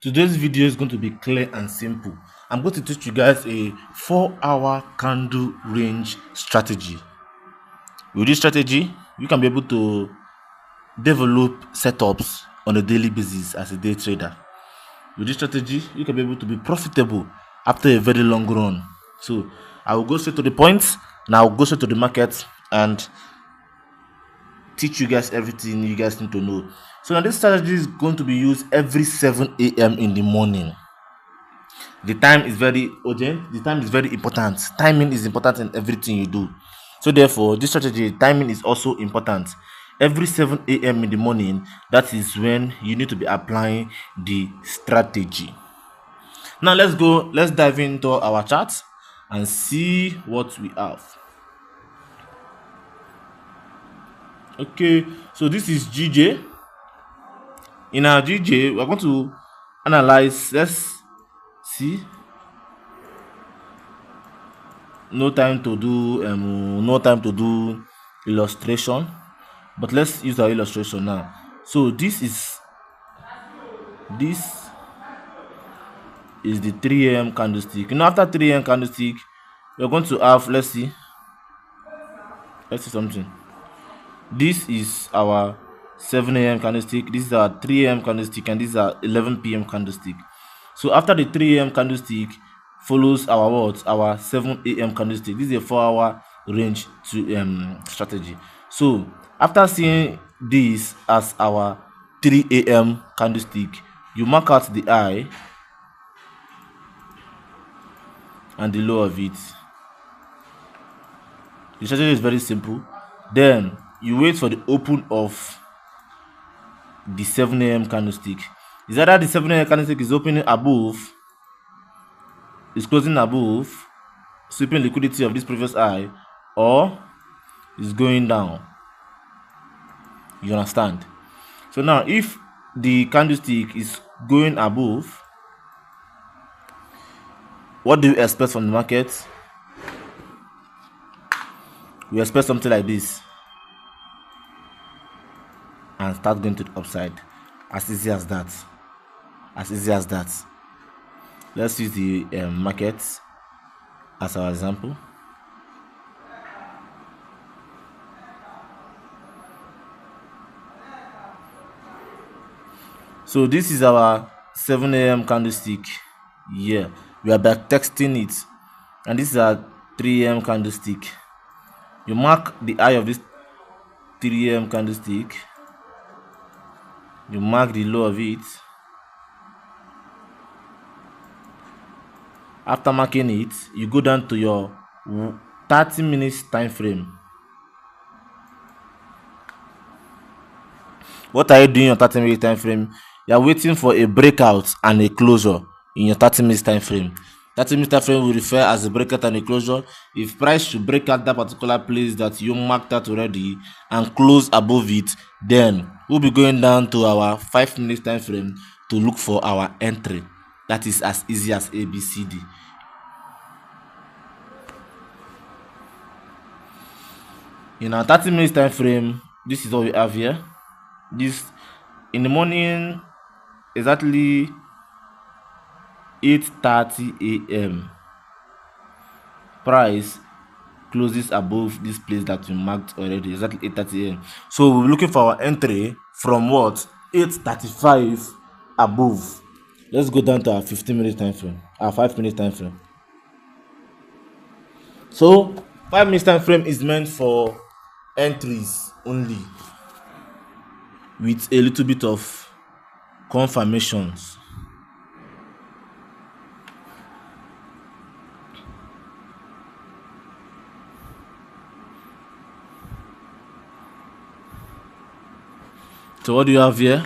Today's video is going to be clear and simple. I'm going to teach you guys a 4-hour candle range strategy. With this strategy, you can be able to develop setups on a daily basis as a day trader. With this strategy, you can be able to be profitable after a very long run. So I will go straight to the point, and I will go straight to the market and teach you guys everything you guys need to know. So now this strategy is going to be used every 7 a.m. in the morning. The time is very urgent. The time is very important. Timing is important in everything you do. So therefore, this strategy, timing is also important. Every 7 a.m. in the morning, that is when you need to be applying the strategy. Now let's dive into our chart and see what we have. Okay, so this is GJ. In our GJ, we're going to analyze. Let's see. No time to do illustration, but let's use our illustration now. So this is the 3 a.m. candlestick. After 3 a.m. candlestick, we're going to have, let's see something. This is our 7 a.m. candlestick, this is our 3 a.m. candlestick, and this is our 11 p.m. candlestick. So after the 3 a.m. candlestick follows our 7 a.m. candlestick. This is a 4-hour range to strategy. So after seeing this as our 3 a.m. candlestick, you mark out the high and the low of it. The strategy is very simple. Then you wait for the open of the 7 a.m. candlestick. Is either the 7 a.m. candlestick is opening above, is closing above, sweeping liquidity of this previous high, or is going down. You understand? So now, if the candlestick is going above, what do you expect from the market? We expect something like this and start going to the upside. As easy as that. As easy as that. Let's use the market as our example. So this is our 7 a.m. candlestick. Yeah, we are back texting it, and this is our 3 a.m. candlestick. You mark the high of this 3 a.m. candlestick. You mark the low of it. After marking it, you go down to your 30 minutes time frame. What are you doing in your 30 minutes time frame? You are waiting for a breakout and a closure in your 30 minutes time frame. 30 minutes time frame will refer as a breakout and a closure. If price should break out that particular place that you marked out already and close above it, then we'll be going down to our 5 minutes time frame to look for our entry. That is as easy as ABCD. In our 30 minutes time frame, this is what we have here. This in the morning, exactly 8:30 a.m. price closes above this place that we marked already, exactly 8:30 a.m. So we're looking for our entry from what? 8:35 above. Let's go down to our 15 minute time frame, our 5 minute time frame. So 5 minutes time frame is meant for entries only, with a little bit of confirmations. So what do you have here?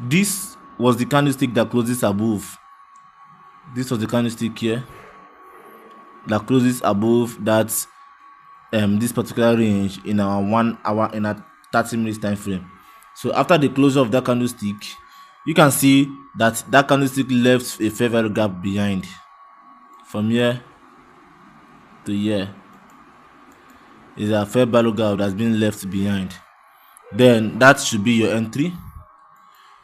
This was the candlestick that closes above. This was the candlestick here that closes above that this particular range in our 1 hour in our 30 minutes time frame. So after the closure of that candlestick, you can see that candlestick left a fair value gap behind from here to here. Is a fair value gap that's been left behind. Then that should be your entry.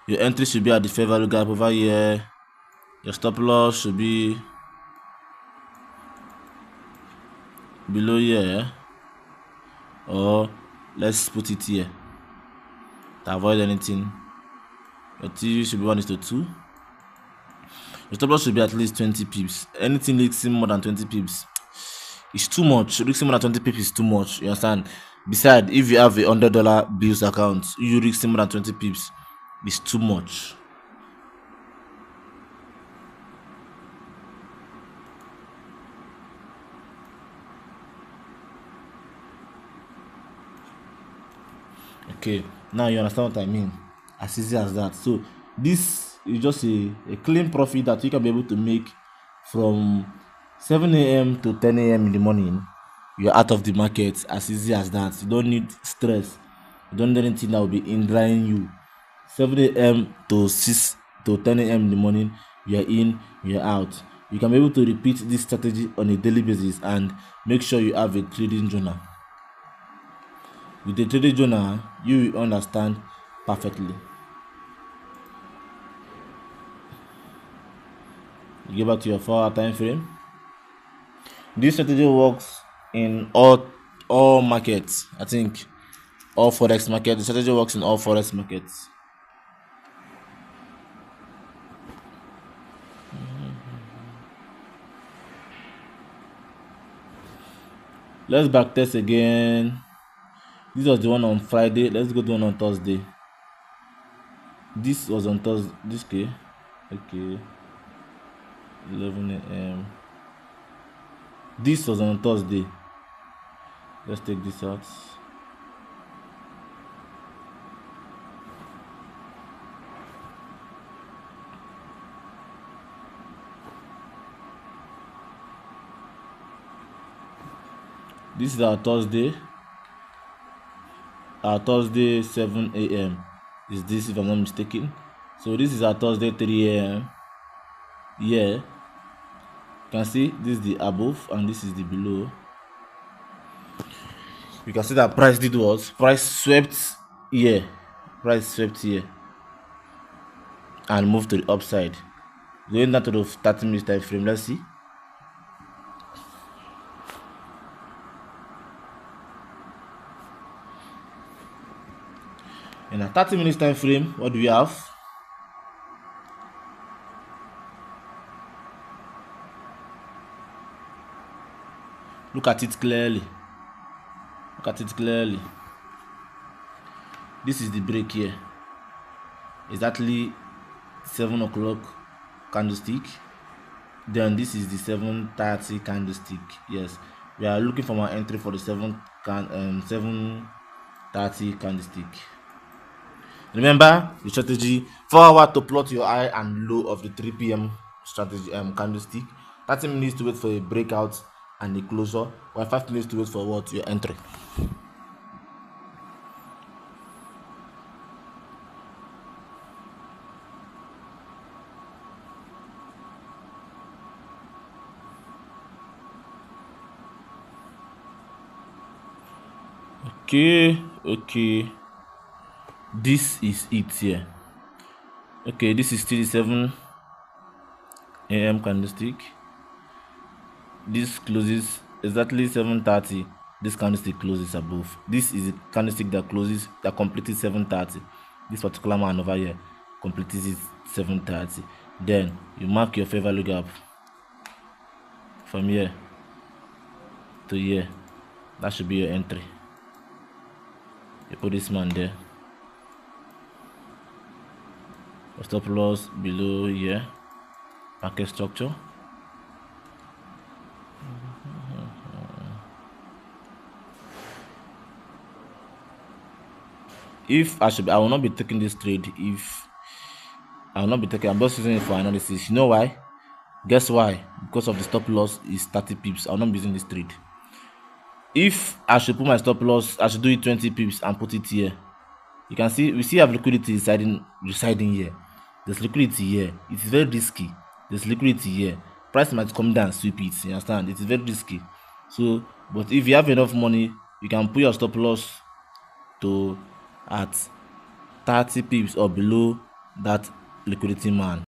Your entry should be at the fair value gap over here. Your stop loss should be below here, or let's put it here to avoid anything. Your TV should be 1:2. Your stop loss should be at least 20 pips. Anything risking more than 20 pips is too much. Risking more than 20 pips is too much. You understand? Besides, if you have a $100 bills account, you risking more than 20 pips is too much. Okay, now you understand what I mean. As easy as that. So this is just a clean profit that you can be able to make from 7 a.m. to 10 a.m. in the morning. You're out of the market. As easy as that. You don't need stress. You don't need anything that will be hindering you. 7 a.m. to 6 to 10 a.m. in the morning, you're in, you're out. You can be able to repeat this strategy on a daily basis and make sure you have a trading journal. With the trading journal, you will understand perfectly. You get back to your 4-hour time frame. This strategy works in all markets. I think all forex markets. The strategy works in all forex markets. Let's back test again. This was the one on Friday. Let's go to one on Thursday. This was on Thursday. This okay. 11 a.m. This was on Thursday. Let's take this out. This is our Thursday. Our Thursday 7 a.m. is this, if I'm not mistaken. So this is our Thursday 3 a.m. Yeah. You can see this is the above and this is the below. You can see that price did what? Price swept here. Price swept here. And moved to the upside. Going down to the 30 minutes time frame. Let's see. In a 30 minutes time frame, what do we have? Look at it clearly. Look at it clearly. This is the break here. Exactly 7 o'clock candlestick. Then this is the 7:30 candlestick. Yes, we are looking for my entry for the 7:30 candlestick. Remember the strategy: 4 hours to plot your high and low of the 3 p.m. strategy candlestick. 30 minutes to wait for a breakout and a closure, while 5 minutes to wait for what? Your entry. Okay. This is it here. Okay, this is still the 7 a.m. candlestick. This closes exactly 7:30. This candlestick closes above. This is a candlestick that completed 7:30. This particular man over here completed it 7:30. Then you mark your fair value gap from here to here. That should be your entry. You put this man there. Stop loss below here. Market structure. I will not be taking this trade. I'm just using it for analysis. You know why? Guess why? Because of the stop loss is 30 pips. I'll not be using this trade. If I should put my stop loss, I should do it 20 pips and put it here. You can see we still have liquidity residing here. There's liquidity here. It's very risky. There's liquidity here. Price might come down and sweep it. You understand? It's very risky. So, but if you have enough money, you can put your stop loss to at 30 pips or below that liquidity man.